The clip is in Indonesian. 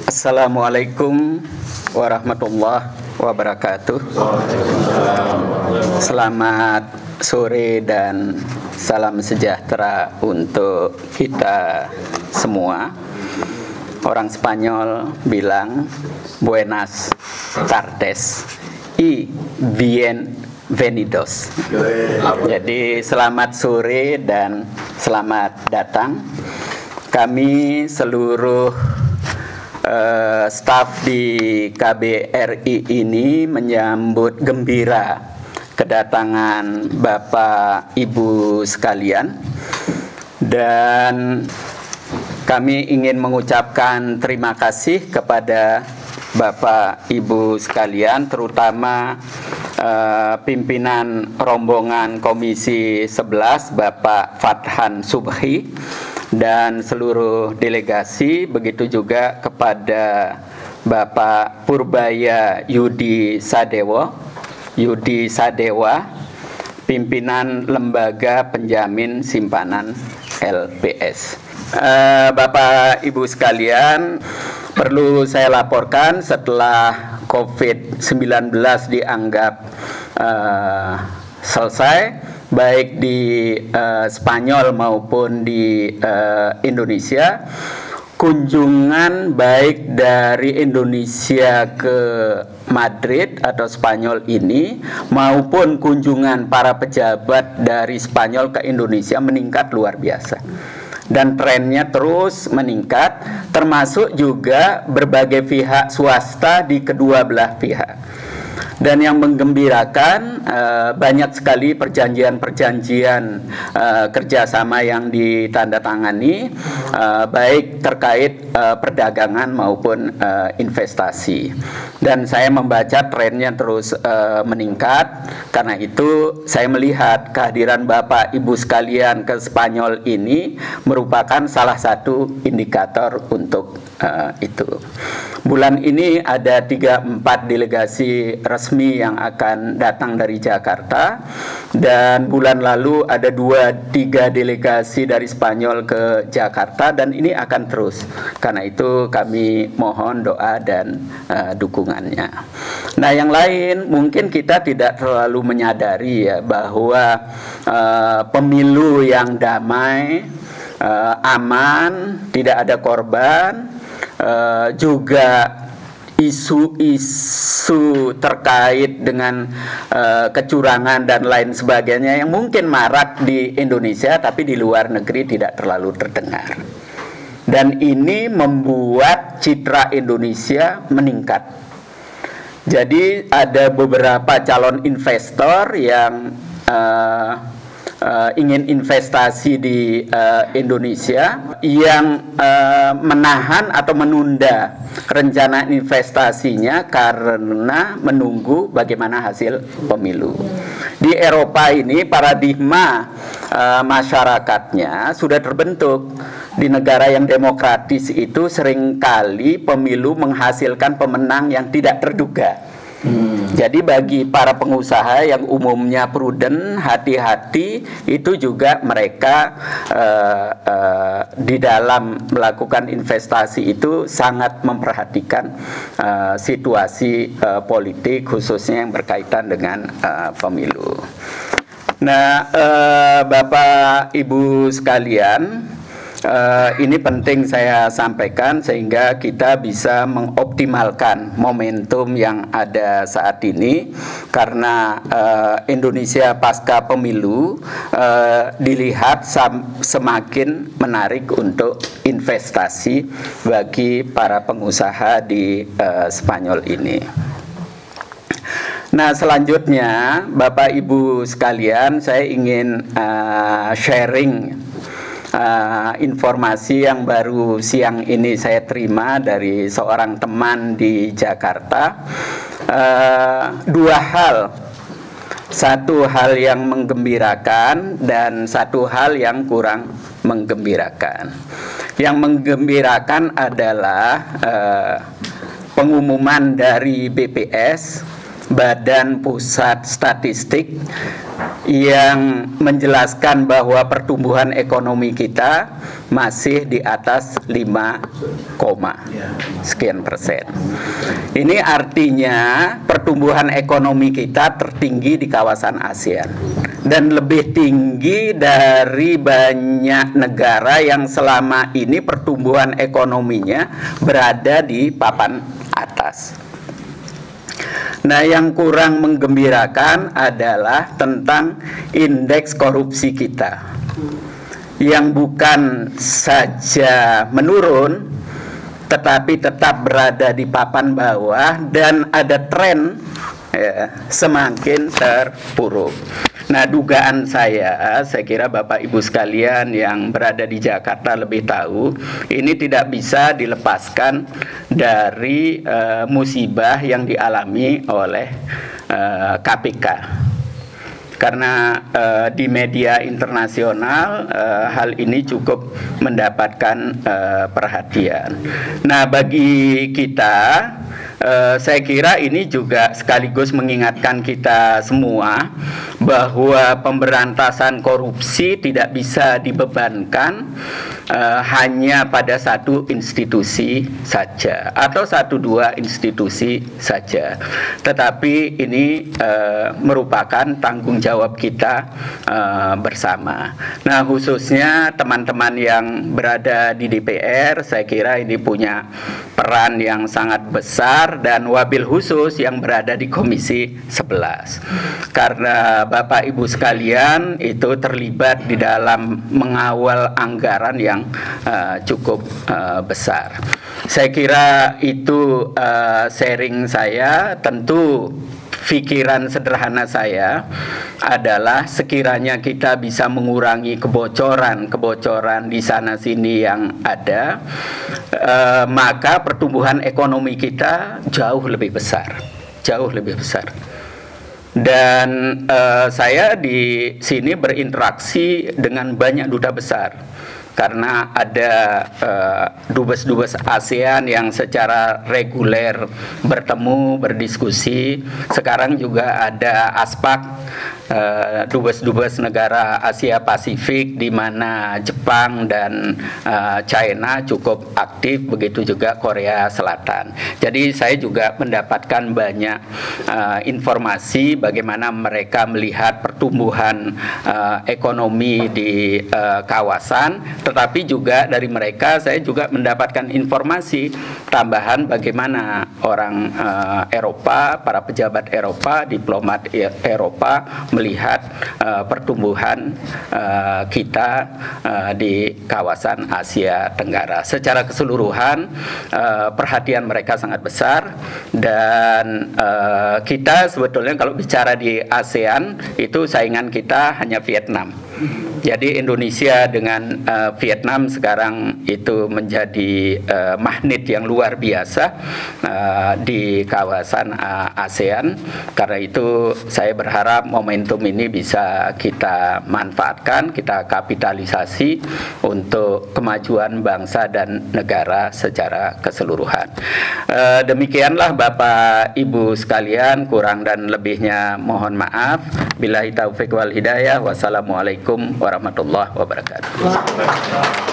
Assalamualaikum warahmatullahi wabarakatuh. Selamat sore dan salam sejahtera untuk kita semua. Orang Spanyol bilang Buenas tardes y bienvenidos. Jadi selamat sore dan selamat datang. Kami seluruh staf di KBRI ini menyambut gembira kedatangan Bapak Ibu sekalian, dan kami ingin mengucapkan terima kasih kepada Bapak Ibu sekalian, terutama pimpinan rombongan Komisi 11 Bapak Fathan Subhi dan seluruh delegasi, begitu juga kepada Bapak Purbaya Yudi Sadewa, pimpinan Lembaga Penjamin Simpanan LPS. Bapak Ibu sekalian, perlu saya laporkan setelah COVID-19 dianggap selesai, baik di Spanyol maupun di Indonesia, kunjungan baik dari Indonesia ke Madrid atau Spanyol ini maupun kunjungan para pejabat dari Spanyol ke Indonesia meningkat luar biasa. Dan trennya terus meningkat, termasuk juga berbagai pihak swasta di kedua belah pihak. Dan yang menggembirakan, banyak sekali perjanjian-perjanjian kerjasama yang ditandatangani, baik terkait perdagangan maupun investasi. Dan saya membaca trennya terus meningkat. Karena itu saya melihat kehadiran Bapak Ibu sekalian ke Spanyol ini merupakan salah satu indikator untuk itu. Bulan ini ada 3-4 delegasi resmi yang akan datang dari Jakarta, dan bulan lalu ada 2-3 delegasi dari Spanyol ke Jakarta, dan ini akan terus. Karena itu kami mohon doa dan dukungannya. Nah, yang lain mungkin kita tidak terlalu menyadari ya bahwa pemilu yang damai, aman, tidak ada korban, juga isu-isu terkait dengan kecurangan dan lain sebagainya yang mungkin marak di Indonesia tapi di luar negeri tidak terlalu terdengar. Dan ini membuat citra Indonesia meningkat. Jadi ada beberapa calon investor yang ingin investasi di Indonesia yang menahan atau menunda rencana investasinya karena menunggu bagaimana hasil pemilu. Di Eropa ini paradigma masyarakatnya sudah terbentuk. Di negara yang demokratis itu seringkali pemilu menghasilkan pemenang yang tidak terduga. Jadi bagi para pengusaha yang umumnya prudent, hati-hati, itu juga mereka di dalam melakukan investasi itu sangat memperhatikan situasi politik khususnya yang berkaitan dengan pemilu. Nah, Bapak Ibu sekalian, ini penting saya sampaikan sehingga kita bisa mengoptimalkan momentum yang ada saat ini, karena Indonesia pasca pemilu dilihat semakin menarik untuk investasi bagi para pengusaha di Spanyol ini. Nah, selanjutnya Bapak Ibu sekalian, saya ingin sharing informasi yang baru siang ini saya terima dari seorang teman di Jakarta. Dua hal, satu hal yang menggembirakan dan satu hal yang kurang menggembirakan. Yang menggembirakan adalah pengumuman dari BPS Badan Pusat Statistik yang menjelaskan bahwa pertumbuhan ekonomi kita masih di atas 5, sekian persen. Ini artinya pertumbuhan ekonomi kita tertinggi di kawasan ASEAN dan lebih tinggi dari banyak negara yang selama ini pertumbuhan ekonominya berada di papan atas. Nah, yang kurang menggembirakan adalah tentang indeks korupsi kita yang bukan saja menurun tetapi tetap berada di papan bawah dan ada tren semakin terpuruk. Nah, dugaan saya kira Bapak Ibu sekalian yang berada di Jakarta lebih tahu, ini tidak bisa dilepaskan dari musibah yang dialami oleh KPK. Karena di media internasional hal ini cukup mendapatkan perhatian. Nah, bagi kita saya kira ini juga sekaligus mengingatkan kita semua bahwa pemberantasan korupsi tidak bisa dibebankan hanya pada satu institusi saja atau 1-2 institusi saja, tetapi ini merupakan tanggung jawab kita bersama. Nah, khususnya teman-teman yang berada di DPR, saya kira ini punya peran yang sangat besar, dan wabil khusus yang berada di Komisi 11. Karena Bapak Ibu sekalian itu terlibat di dalam mengawal anggaran yang cukup besar. Saya kira itu sharing saya. Tentu pikiran sederhana saya adalah sekiranya kita bisa mengurangi kebocoran di sana sini yang ada, maka pertumbuhan ekonomi kita jauh lebih besar. Dan saya di sini berinteraksi dengan banyak duta besar. Karena ada dubes-dubes ASEAN yang secara reguler bertemu, berdiskusi. Sekarang juga ada ASPAC, dubes-dubes negara Asia Pasifik, di mana Jepang dan China cukup aktif, begitu juga Korea Selatan. Jadi saya juga mendapatkan banyak informasi bagaimana mereka melihat pertumbuhan ekonomi di kawasan. Tetapi juga dari mereka saya juga mendapatkan informasi tambahan bagaimana orang Eropa, para pejabat Eropa, diplomat Eropa melihat pertumbuhan kita di kawasan Asia Tenggara. Secara keseluruhan perhatian mereka sangat besar, dan kita sebetulnya kalau bicara di ASEAN itu saingan kita hanya Vietnam. Jadi Indonesia dengan Vietnam sekarang itu menjadi magnet yang luar biasa di kawasan ASEAN. Karena itu saya berharap momentum ini bisa kita manfaatkan, kita kapitalisasi untuk kemajuan bangsa dan negara secara keseluruhan. Demikianlah Bapak Ibu sekalian, kurang dan lebihnya mohon maaf. Billahi taufiq wal hidayah. Wassalamualaikum warahmatullahi wabarakatuh.